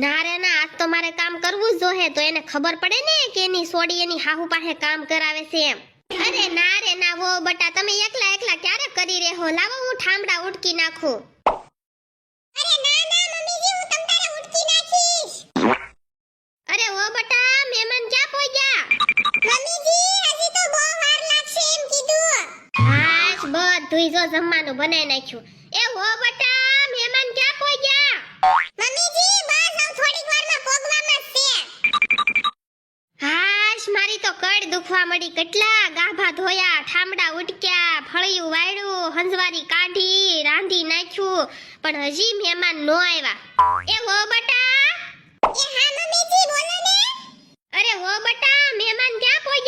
ના રે ના, આજ તો મારે કામ કરવું જ જોહે, તો એને ખબર પડે ને કે એની સોડી એની હાહુ પાસે કામ કરાવે છે એમ. અરે ના રે ના, વો બટા તમે એકલા એકલા ક્યારે કરી રહ્યો? લાવો હું ઠામડા ઉટકી નાખું. અરે ના ના મમ્મીજી, હું તમ તારે ઉટકી નાખીશ. અરે ઓ બટા, મહેમાન ક્યાં પોગ્યા? મમ્મીજી હજી તો બહુ વાર લાગશે એમ કીધું. હાશ, બધુંય જો જમવાનું બનાવી નાખ્યું. એ હો બટા, મહેમાન ક્યાં પોગ્યા? મમ્મીજી બસ હવે થોડીક વારમાં પોગવામાં જ છે. હાશ, મારી તો કડ દુખવા મળી. કેટલા ગાભા ધોયા, ઠામડા ઉટક્યા, ફળિયું વાળ્યું, હંજવારી કાઢી, રાંધી નાખ્યું, પણ હજી મહેમાન નો આવ્યા. એ હો બટા. એ હા મમ્મીજી બોલો ને. અરે હો બટા, મહેમાન ક્યાં પોગ્યા?